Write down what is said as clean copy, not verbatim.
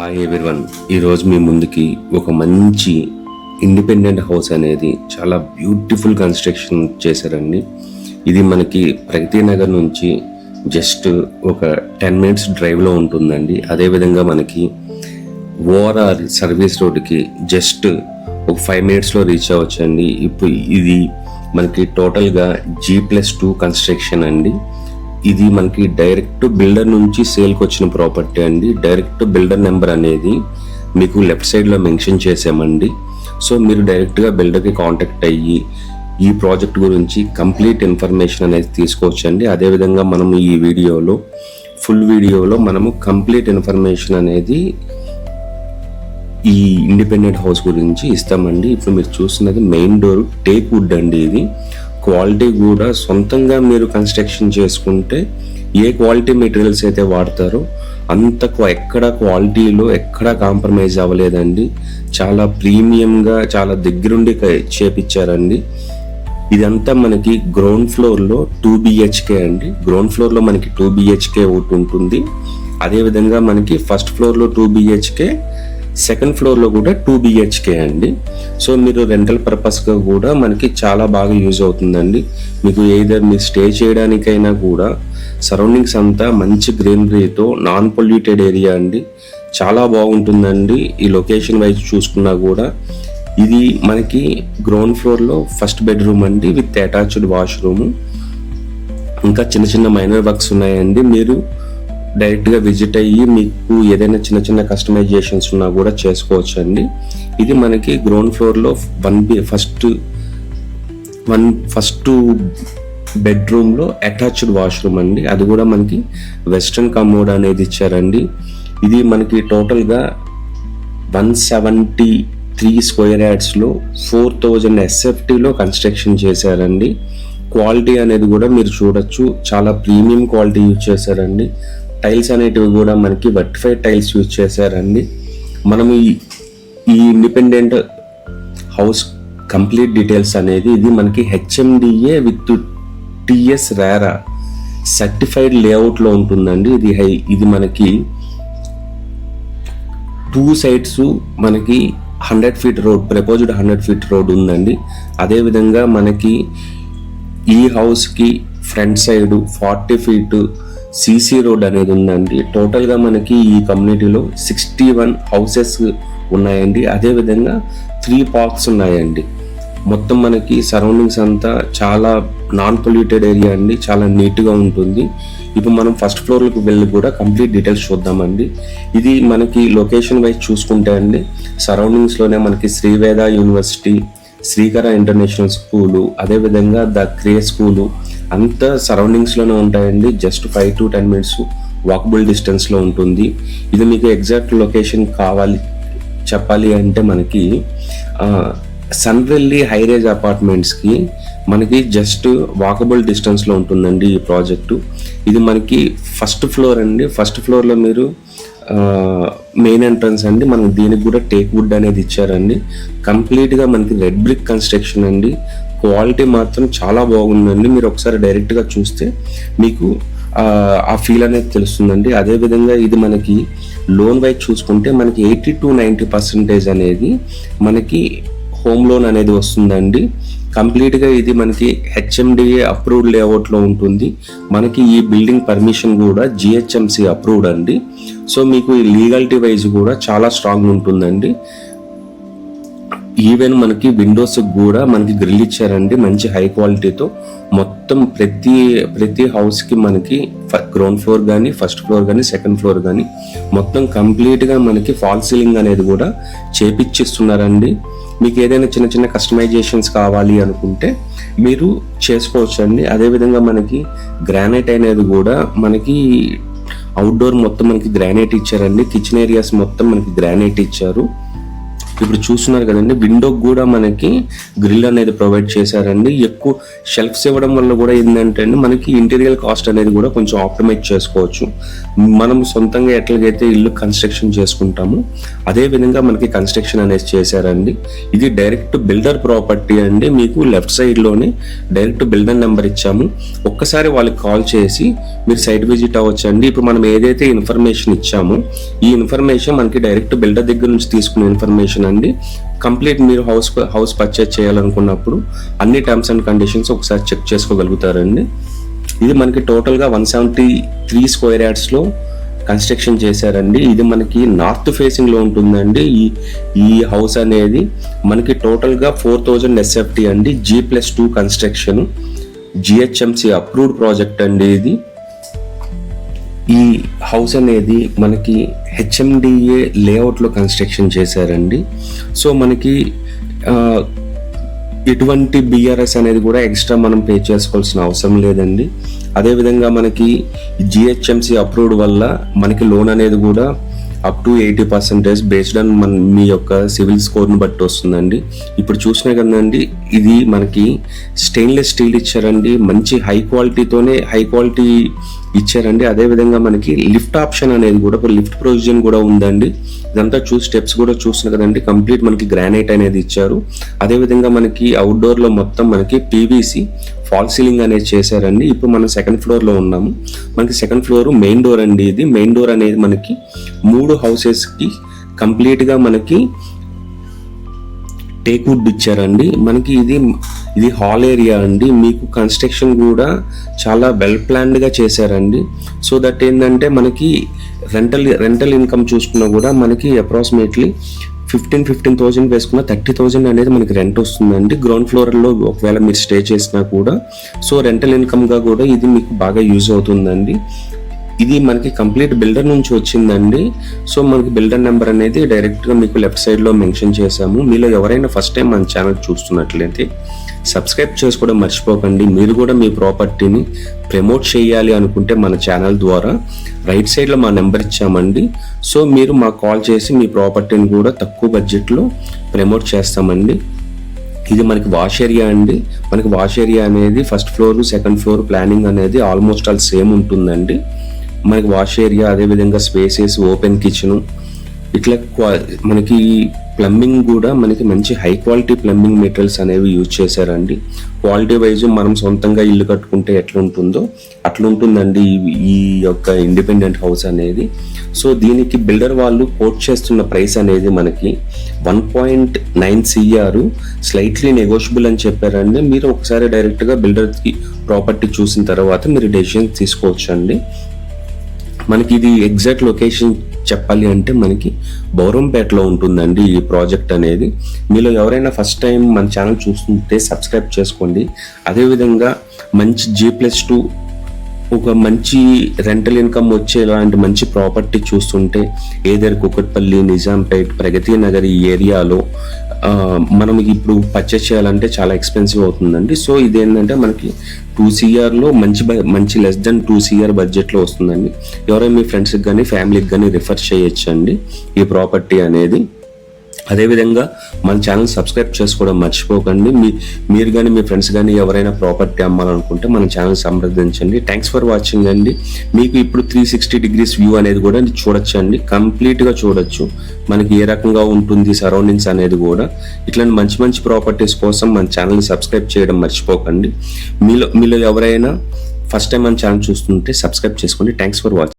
Hi everyone, ఈరోజు మీ ముందుకి ఒక మంచి ఇండిపెండెంట్ హౌస్ అనేది చాలా బ్యూటిఫుల్ కన్స్ట్రక్షన్ చేశారండి. ఇది మనకి ప్రగతి నగర్ నుంచి జస్ట్ ఒక 10 minutes డ్రైవ్లో ఉంటుందండి. అదేవిధంగా మనకి ఓఆర్ఆర్ సర్వీస్ రోడ్డుకి జస్ట్ ఒక 5 minutesలో రీచ్ అవ్వచ్చండి. ఇప్పుడు ఇది మనకి టోటల్గా G+2 కన్స్ట్రక్షన్ అండి. ఇది మనకి డైరెక్ట్ బిల్డర్ నుంచి సేల్కి వచ్చిన ప్రాపర్టీ అండి. డైరెక్ట్ బిల్డర్ నెంబర్ అనేది మీకు లెఫ్ట్ సైడ్లో మెన్షన్ చేసామండి. సో మీరు డైరెక్ట్గా బిల్డర్కి కాంటాక్ట్ అయ్యి ఈ ప్రాజెక్ట్ గురించి కంప్లీట్ ఇన్ఫర్మేషన్ అనేది తీసుకోవచ్చండి. అదేవిధంగా మనం ఈ ఫుల్ వీడియోలో మనము కంప్లీట్ ఇన్ఫర్మేషన్ అనేది ఈ ఇండిపెండెంట్ హౌస్ గురించి ఇస్తామండి. ఇప్పుడు మీరు చూస్తున్నది మెయిన్ డోర్ టేక్ వుడ్ అండి. ఇది క్వాలిటీ కూడా సొంతంగా మీరు కన్స్ట్రక్షన్ చేసుకుంటే ఏ క్వాలిటీ మెటీరియల్స్ అయితే వాడతారో అంత ఎక్కడ క్వాలిటీలో ఎక్కడ కాంప్రమైజ్ అవ్వలేదండి. చాలా ప్రీమియంగా చాలా దగ్గరుండి చేపించారండి. ఇదంతా మనకి గ్రౌండ్ ఫ్లోర్లో 2 BHK అండి. గ్రౌండ్ ఫ్లోర్లో మనకి 2 BHK ఒకటి ఉంటుంది. అదేవిధంగా మనకి ఫస్ట్ ఫ్లోర్లో 2 BHK, సెకండ్ ఫ్లోర్లో కూడా 2 BHK అండి. సో మీరు రెంటల్ పర్పస్గా కూడా మనకి చాలా బాగా యూజ్ అవుతుందండి. మీకు ఏదర్ మీరు స్టే చేయడానికైనా కూడా సరౌండింగ్స్ అంతా మంచి గ్రీనరీతో నాన్ పొల్యూటెడ్ ఏరియా అండి. చాలా బాగుంటుందండి. ఈ లొకేషన్ వైజ్ చూసుకున్నా కూడా ఇది మనకి గ్రౌండ్ ఫ్లోర్లో ఫస్ట్ బెడ్రూమ్ అండి విత్ అటాచ్డ్ వాష్రూమ్. ఇంకా చిన్న చిన్న మైనర్ వర్క్స్ ఉన్నాయండి. మీరు డైరెక్ట్గా విజిట్ అయ్యి మీకు ఏదైనా చిన్న చిన్న కస్టమైజేషన్స్ ఉన్నా కూడా చేసుకోవచ్చు అండి. ఇది మనకి గ్రౌండ్ ఫ్లోర్లో ఫస్ట్ బెడ్రూమ్లో అటాచ్డ్ వాష్రూమ్ అండి. అది కూడా మనకి వెస్ట్రన్ కమోడ్ అనేది ఇచ్చారండి. ఇది మనకి టోటల్గా 173 square yardsలో 4000 SFTలో కన్స్ట్రక్షన్ చేశారండి. క్వాలిటీ అనేది కూడా మీరు చూడొచ్చు, చాలా ప్రీమియం క్వాలిటీ యూజ్ చేశారండి. టైల్స్ అనేటివి కూడా మనకి వర్టిఫైడ్ టైల్స్ యూజ్ చేశారండి. మనం ఈ ఇండిపెండెంట్ హౌస్ కంప్లీట్ డీటెయిల్స్ అనేది ఇది మనకి HMDA with TS RERA certified లేఅవుట్లో ఉంటుందండి. ఇది మనకి 2 sides మనకి 100 feet road, proposed 100 feet road ఉందండి. అదేవిధంగా మనకి ఈ హౌస్కి front side 40 feet CC road అనేది ఉందండి. టోటల్గా మనకి ఈ కమ్యూనిటీలో 61 houses ఉన్నాయండి. అదేవిధంగా 3 parks ఉన్నాయండి. మొత్తం మనకి సరౌండింగ్స్ అంతా చాలా నాన్ పొల్యూటెడ్ ఏరియా అండి. చాలా నీట్గా ఉంటుంది. ఇప్పుడు మనం ఫస్ట్ ఫ్లోర్కి వెళ్ళి కూడా కంప్లీట్ డీటెయిల్స్ చూద్దామండి. ఇది మనకి లొకేషన్ వైజ్ చూసుకుంటే అండి సరౌండింగ్స్లోనే మనకి శ్రీవేద యూనివర్సిటీ, శ్రీకర ఇంటర్నేషనల్ స్కూలు, అదేవిధంగా ద క్రే స్కూలు అంతా సరౌండింగ్స్లోనే ఉంటాయండి. జస్ట్ 5 to 10 minutes వాకబుల్ డిస్టెన్స్లో ఉంటుంది. ఇది మీకు ఎగ్జాక్ట్ లొకేషన్ చెప్పాలి అంటే మనకి సన్వెల్లీ హైరేజ్ అపార్ట్మెంట్స్కి మనకి జస్ట్ వాకబుల్ డిస్టెన్స్లో ఉంటుందండి ఈ ప్రాజెక్టు. ఇది మనకి ఫస్ట్ ఫ్లోర్ అండి. ఫస్ట్ ఫ్లోర్లో మీరు మెయిన్ ఎంట్రన్స్ అండి. మనకి దీనికి కూడా టేక్ వుడ్ అనేది ఇచ్చారండి. కంప్లీట్గా మనకి రెడ్ బ్రిక్ కన్స్ట్రక్షన్ అండి. క్వాలిటీ మాత్రం చాలా బాగుందండి. మీరు ఒకసారి డైరెక్ట్గా చూస్తే మీకు ఆ ఫీల్ అనేది తెలుస్తుందండి. అదేవిధంగా ఇది మనకి లోన్ వైజ్ చూసుకుంటే మనకి 80 to 90% అనేది మనకి హోమ్ లోన్ అనేది వస్తుందండి. కంప్లీట్గా ఇది మనకి HMDA అప్రూవ్డ్ లేఅవుట్లో ఉంటుంది. మనకి ఈ బిల్డింగ్ పర్మిషన్ కూడా GHMC అప్రూవ్డ్ అండి. సో మీకు ఈ లీగాలిటీ వైజ్ కూడా చాలా స్ట్రాంగ్ ఉంటుందండి. ఈవెన్ మనకి విండోస్ కూడా మనకి గ్రిల్ ఇచ్చారండి మంచి హై క్వాలిటీతో. మొత్తం ప్రతి హౌస్కి మనకి గ్రౌండ్ ఫ్లోర్ కానీ, ఫస్ట్ ఫ్లోర్ కానీ, సెకండ్ ఫ్లోర్ కానీ మొత్తం కంప్లీట్గా మనకి ఫాల్ సీలింగ్ అనేది కూడా చేపిచ్చిస్తున్నారండి. మీకు ఏదైనా చిన్న చిన్న కస్టమైజేషన్స్ కావాలి అనుకుంటే మీరు చేసుకోవచ్చు అండి. అదేవిధంగా మనకి గ్రానైట్ అనేది కూడా మనకి అవుట్డోర్ మొత్తం మనకి గ్రానైట్ ఇచ్చారండి. కిచెన్ ఏరియాస్ మొత్తం మనకి గ్రానైట్ ఇచ్చారు. ఇప్పుడు చూస్తున్నారు కదండి, విండోకి కూడా మనకి గ్రిల్ అనేది ప్రొవైడ్ చేశారండి. ఎక్కువ షెల్ఫ్స్ ఇవ్వడం వల్ల కూడా ఏంటంటే అండి మనకి ఇంటీరియర్ కాస్ట్ అనేది కూడా కొంచెం ఆప్టిమైజ్ చేసుకోవచ్చు. మనం సొంతంగా ఎట్లాగైతే ఇల్లు కన్స్ట్రక్షన్ చేసుకుంటామో అదే విధంగా మనకి కన్స్ట్రక్షన్ అనేది చేశారండి. ఇది డైరెక్ట్ బిల్డర్ ప్రాపర్టీ అండి. మీకు లెఫ్ట్ సైడ్లోనే డైరెక్ట్ బిల్డర్ నెంబర్ ఇచ్చాము. ఒక్కసారి వాళ్ళకి కాల్ చేసి మీరు సైట్ విజిట్ అవ్వచ్చండి. ఇప్పుడు మనం ఏదైతే ఇన్ఫర్మేషన్ ఇచ్చామో ఈ ఇన్ఫర్మేషన్ మనకి డైరెక్ట్ బిల్డర్ దగ్గర నుంచి తీసుకునే ఇన్ఫర్మేషన్ అండి. కంప్లీట్ మీరు హౌస్ పర్చేజ్ చేయాలనుకున్నప్పుడు అన్ని టర్మ్స్ అండ్ కండిషన్స్ ఒకసారి చెక్ చేసుకోగలుగుతారండి. ఇది మనకి టోటల్గా 173 స్క్వేర్ యార్డ్స్లో కన్స్ట్రక్షన్ చేశారండి. ఇది మనకి నార్త్ ఫేసింగ్ లో ఉంటుందండి. ఈ హౌస్ అనేది మనకి టోటల్గా 4000 SFT అండి. G+2 construction, GHMC approved project అండి. ఇది ఈ హౌస్ అనేది మనకి HMDA లేఅవుట్లో కన్స్ట్రక్షన్ చేశారండి. సో మనకి ఎటువంటి BRS అనేది కూడా ఎక్స్ట్రా మనం పే చేసుకోవాల్సిన అవసరం లేదండి. అదేవిధంగా మనకి GHMC అప్రూవ్డ్ వల్ల మనకి లోన్ అనేది కూడా up to 80% based on me యొక్క సివిల్ స్కోర్ని బట్టి వస్తుందండి. ఇప్పుడు చూసినా కదండి, ఇది మనకి స్టెయిన్లెస్ స్టీల్ ఇచ్చారండి. మంచి హై క్వాలిటీ ఇచ్చారండి. అదేవిధంగా మనకి లిఫ్ట్ ఆప్షన్ అనేది కూడా లిఫ్ట్ ప్రొవిజన్ కూడా ఉందండి. ఇదంతా స్టెప్స్ కూడా చూస్తున్నా కదండి, కంప్లీట్ మనకి గ్రానైట్ అనేది ఇచ్చారు. అదేవిధంగా మనకి అవుట్డోర్లో మొత్తం మనకి PVC ఫాల్ సీలింగ్ అనేది చేశారండి. ఇప్పుడు మనం సెకండ్ ఫ్లోర్లో ఉన్నాము. మనకి సెకండ్ ఫ్లోర్ మెయిన్ డోర్ అండి. ఇది మెయిన్ డోర్ అనేది మనకి 3 హౌసెస్కి కంప్లీట్గా మనకి టేక్ వుడ్ ఇచ్చారండి. మనకి ఇది హాల్ ఏరియా అండి. మీకు కన్స్ట్రక్షన్ కూడా చాలా వెల్ ప్లాన్డ్గా చేశారండి. సో దట్ ఏంటంటే మనకి రెంటల్ ఇన్కమ్ చూసుకున్నా కూడా మనకి అప్రాక్సిమేట్లీ 15,000 వేసుకున్న 30,000 అనేది మనకి రెంట్ వస్తుందండి. గ్రౌండ్ ఫ్లోర్లో ఒకవేళ మీరు స్టే చేసినా కూడా సో రెంటల్ ఇన్కమ్గా కూడా ఇది మీకు బాగా యూజ్ అవుతుందండి. ఇది మనకి కంప్లీట్ బిల్డర్ నుంచి వచ్చిందండి. సో మనకి బిల్డర్ నెంబర్ అనేది డైరెక్ట్గా మీకు లెఫ్ట్ సైడ్లో మెన్షన్ చేశాము. మీలో ఎవరైనా ఫస్ట్ టైం మన ఛానల్ చూస్తున్నట్లయితే సబ్స్క్రైబ్ చేసుకోవడం మర్చిపోకండి. మీరు కూడా మీ ప్రాపర్టీని ప్రమోట్ చేయాలి అనుకుంటే మన ఛానల్ ద్వారా రైట్ సైడ్లో మా నెంబర్ ఇచ్చామండి. సో మీరు మాకు కాల్ చేసి మీ ప్రాపర్టీని కూడా తక్కువ బడ్జెట్లో ప్రమోట్ చేస్తామండి. ఇది మనకి వాష్ ఏరియా అండి. మనకి వాష్ ఏరియా అనేది first floor second floor planning అనేది ఆల్మోస్ట్ ఆల్ సేమ్ ఉంటుందండి. మనకి వాష్ ఏరియా, అదేవిధంగా స్పేసెస్, ఓపెన్ కిచెన్, ఇట్లా మనకి ప్లంబింగ్ కూడా మనకి మంచి హై క్వాలిటీ ప్లంబింగ్ మెటీరియల్స్ అనేవి యూజ్ చేశారండి. క్వాలిటీ వైజ్ మనం సొంతంగా ఇల్లు కట్టుకుంటే ఎట్లా ఉంటుందో అట్లా ఉంటుందండి ఈ యొక్క ఇండిపెండెంట్ హౌస్ అనేది. సో దీనికి బిల్డర్ వాళ్ళు కోట్ చేస్తున్న ప్రైస్ అనేది మనకి 1.9 CR స్లైట్లీ నెగోషియబుల్ అని చెప్పారండి. మీరు ఒకసారి డైరెక్ట్గా బిల్డర్కి ప్రాపర్టీ చూసిన తర్వాత మీరు డెసిషన్ తీసుకోవచ్చు అండి. మనకి ఇది ఎగ్జాక్ట్ లొకేషన్ చెప్పాలి అంటే మనకి బౌరంపేటలో ఉంటుందండి ఈ ప్రాజెక్ట్ అనేది. మీలో ఎవరైనా ఫస్ట్ టైం మన ఛానల్ చూస్తుంటే సబ్స్క్రైబ్ చేసుకోండి. అదేవిధంగా మంచి G+2 ఒక మంచి రెంటల్ ఇన్కమ్ వచ్చే ఇలాంటి మంచి ప్రాపర్టీ చూస్తుంటే ఏదర్ కుకట్పల్లి, నిజాంపేట్, ప్రగతి నగర్ ఈ ఏరియాలో మనం ఇప్పుడు పర్చేస్ చేయాలంటే చాలా ఎక్స్పెన్సివ్ అవుతుందండి. సో ఇదేంటంటే మనకి 2 CRలో మంచి లెస్ దెన్ 2 CR బడ్జెట్లో వస్తుందండి. ఎవరైనా మీ ఫ్రెండ్స్కి కానీ ఫ్యామిలీకి కానీ రిఫర్ చేయొచ్చండి ఈ ప్రాపర్టీ అనేది. అదేవిధంగా మన ఛానల్ సబ్స్క్రైబ్ చేసుకోవడం మర్చిపోకండి. మీరు కానీ మీ ఫ్రెండ్స్ కానీ ఎవరైనా ప్రాపర్టీ అమ్మాలనుకుంటే మన ఛానల్ సంప్రదించండి. థ్యాంక్స్ ఫర్ వాచింగ్ అండి. మీకు ఇప్పుడు 360 degrees వ్యూ అనేది కూడా చూడొచ్చు అండి. కంప్లీట్గా చూడొచ్చు మనకి ఏ రకంగా ఉంటుంది సరౌండింగ్స్ అనేది కూడా. ఇట్లాంటి మంచి ప్రాపర్టీస్ కోసం మన ఛానల్ని సబ్స్క్రైబ్ చేయడం మర్చిపోకండి. మీలో ఎవరైనా ఫస్ట్ టైం మన ఛానల్ చూస్తుంటే సబ్స్క్రైబ్ చేసుకోండి. Thanks for watching.